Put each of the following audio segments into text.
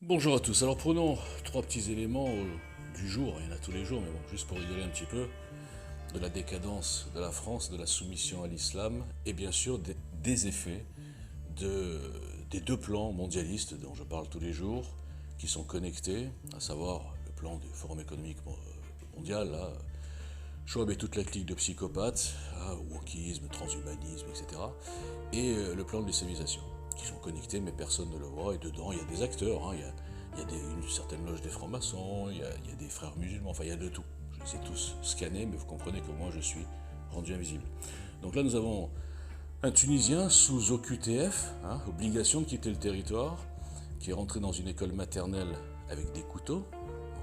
Bonjour à tous, alors prenons trois petits éléments du jour, il y en a tous les jours, mais bon, juste pour rigoler un petit peu, de la décadence de la France, de la soumission à l'islam, et bien sûr des effets de, des deux plans mondialistes dont je parle tous les jours, qui sont connectés, à savoir le plan du Forum économique mondial, là, Schwab et toute la clique de psychopathes, wokisme, transhumanisme, etc. Et le plan de l'islamisation, qui sont connectés, mais personne ne le voit. Et dedans, il y a des acteurs, il y a une certaine loge des francs-maçons, il y a des frères musulmans, enfin, il y a de tout. Je les ai tous scannés, mais vous comprenez que moi, je suis rendu invisible. Donc là, nous avons un Tunisien sous OQTF, obligation de quitter le territoire, qui est rentré dans une école maternelle avec des couteaux.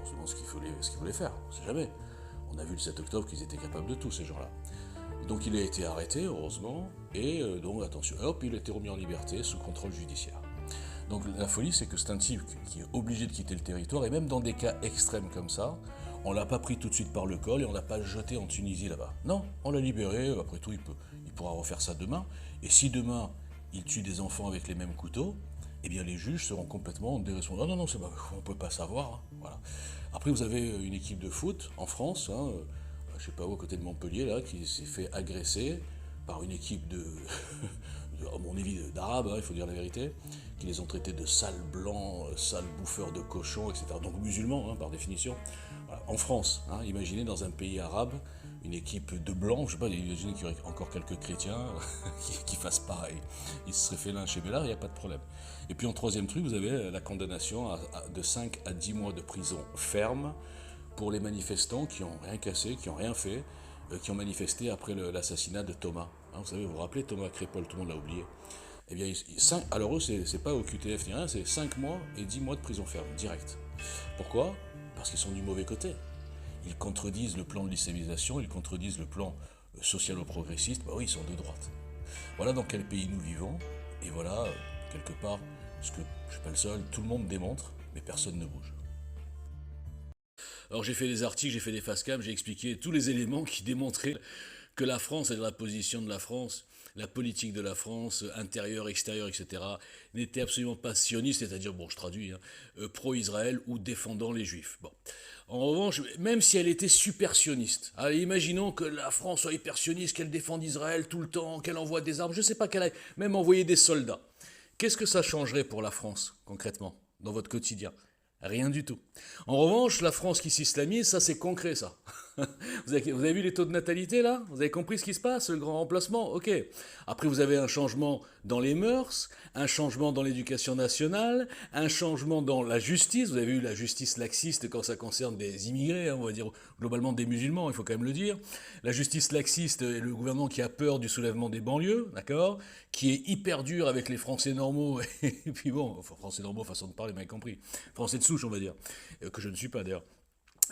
On se demande ce qu'il voulait faire, on ne sait jamais. On a vu le 7 octobre qu'ils étaient capables de tout, ces gens-là. Donc il a été arrêté, heureusement, et donc attention, hop, il a été remis en liberté sous contrôle judiciaire. Donc la folie, c'est que c'est un type qui est obligé de quitter le territoire, et même dans des cas extrêmes comme ça, on l'a pas pris tout de suite par le col et on l'a pas jeté en Tunisie là-bas. Non, on l'a libéré, après tout, il pourra refaire ça demain. Et si demain, il tue des enfants avec les mêmes couteaux, eh bien les juges seront complètement déresponsabilisés. Non, non, non, on ne peut pas savoir. Voilà. Après, vous avez une équipe de foot en France, je sais pas où, à côté de Montpellier, là, qui s'est fait agresser par une équipe à mon avis, d'arabes, il faut dire la vérité, qui les ont traités de sales blancs, sales bouffeurs de cochons, etc. Donc musulmans, par définition. Voilà. En France, imaginez dans un pays arabe, une équipe de blancs, je sais pas, imaginez qu'il y aurait encore quelques chrétiens qui fassent pareil. Ils se seraient fait lyncher, mais là, il n'y a pas de problème. Et puis en troisième truc, vous avez la condamnation de 5 à 10 mois de prison ferme pour les manifestants qui n'ont rien cassé, qui n'ont rien fait, qui ont manifesté après l'assassinat de Thomas. Vous savez, vous vous rappelez Thomas Crépol, tout le monde l'a oublié. Eh bien, alors eux, c'est pas au QTF ni rien, c'est 5 mois et 10 mois de prison ferme, direct. Pourquoi? Parce qu'ils sont du mauvais côté. Ils contredisent le plan de l'islamisation, ils contredisent le plan socialo-progressiste, bah oui, ils sont de droite. Voilà dans quel pays nous vivons, et voilà, quelque part, ce que je suis pas le seul, tout le monde démontre, mais personne ne bouge. Alors j'ai fait des articles, j'ai fait des face-cam, j'ai expliqué tous les éléments qui démontraient que la France et la position de la France, la politique de la France, intérieure, extérieure, etc., n'était absolument pas sioniste, c'est-à-dire, bon, je traduis, pro-Israël ou défendant les Juifs. Bon. En revanche, même si elle était super sioniste, allez, imaginons que la France soit hyper sioniste, qu'elle défende Israël tout le temps, qu'elle envoie des armes, je ne sais pas qu'elle aille même envoyer des soldats. Qu'est-ce que ça changerait pour la France, concrètement, dans votre quotidien? Rien du tout. En revanche, la France qui s'islamise, ça c'est concret ça. Vous avez vu les taux de natalité là? Vous avez compris ce qui se passe, le grand remplacement? Ok. Après vous avez un changement dans les mœurs, un changement dans l'éducation nationale, un changement dans la justice. Vous avez vu la justice laxiste quand ça concerne des immigrés, on va dire globalement des musulmans, il faut quand même le dire. La justice laxiste et le gouvernement qui a peur du soulèvement des banlieues, d'accord? Qui est hyper dur avec les Français normaux, et puis bon, enfin, Français normaux, façon de parler, vous m'avez compris. Français de souche, on va dire, que je ne suis pas d'ailleurs.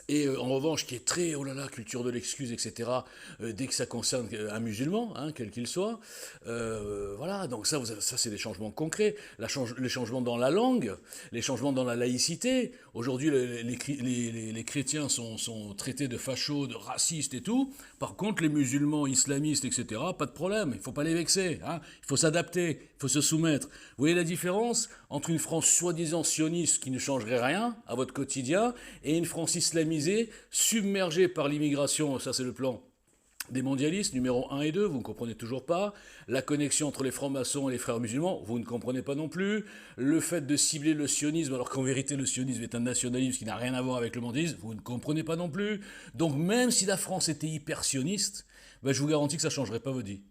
Et en revanche, qui est très, oh là là, culture de l'excuse, etc., dès que ça concerne un musulman, quel qu'il soit, voilà, donc ça c'est des changements concrets. Les changements dans la langue, les changements dans la laïcité. Aujourd'hui, les chrétiens sont traités de fachos, de racistes et tout. Par contre, les musulmans, islamistes, etc., pas de problème, il ne faut pas les vexer, il faut s'adapter, il faut se soumettre. Vous voyez la différence entre une France soi-disant sioniste qui ne changerait rien à votre quotidien et une France islamisée, submergée par l'immigration, ça c'est le plan des mondialistes, numéro 1 et 2, vous ne comprenez toujours pas. La connexion entre les francs-maçons et les frères musulmans, vous ne comprenez pas non plus. Le fait de cibler le sionisme, alors qu'en vérité le sionisme est un nationalisme qui n'a rien à voir avec le mondialisme, vous ne comprenez pas non plus. Donc même si la France était hyper sioniste, ben, je vous garantis que ça ne changerait pas votre vie.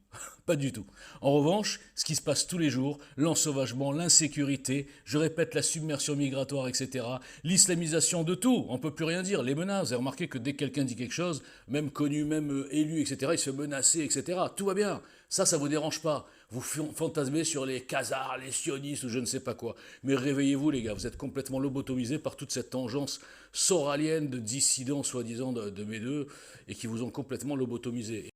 Pas du tout. En revanche, ce qui se passe tous les jours, l'ensauvagement, l'insécurité, je répète, la submersion migratoire, etc., l'islamisation de tout, on ne peut plus rien dire, les menaces. Vous avez remarqué que dès que quelqu'un dit quelque chose, même connu, même élu, etc., il se fait menacer, etc. Tout va bien. Ça ne vous dérange pas. Vous fantasmez sur les khazars, les sionistes ou je ne sais pas quoi. Mais réveillez-vous les gars, vous êtes complètement lobotomisés par toute cette tangence soralienne de dissidents soi-disant de mes deux et qui vous ont complètement lobotomisé.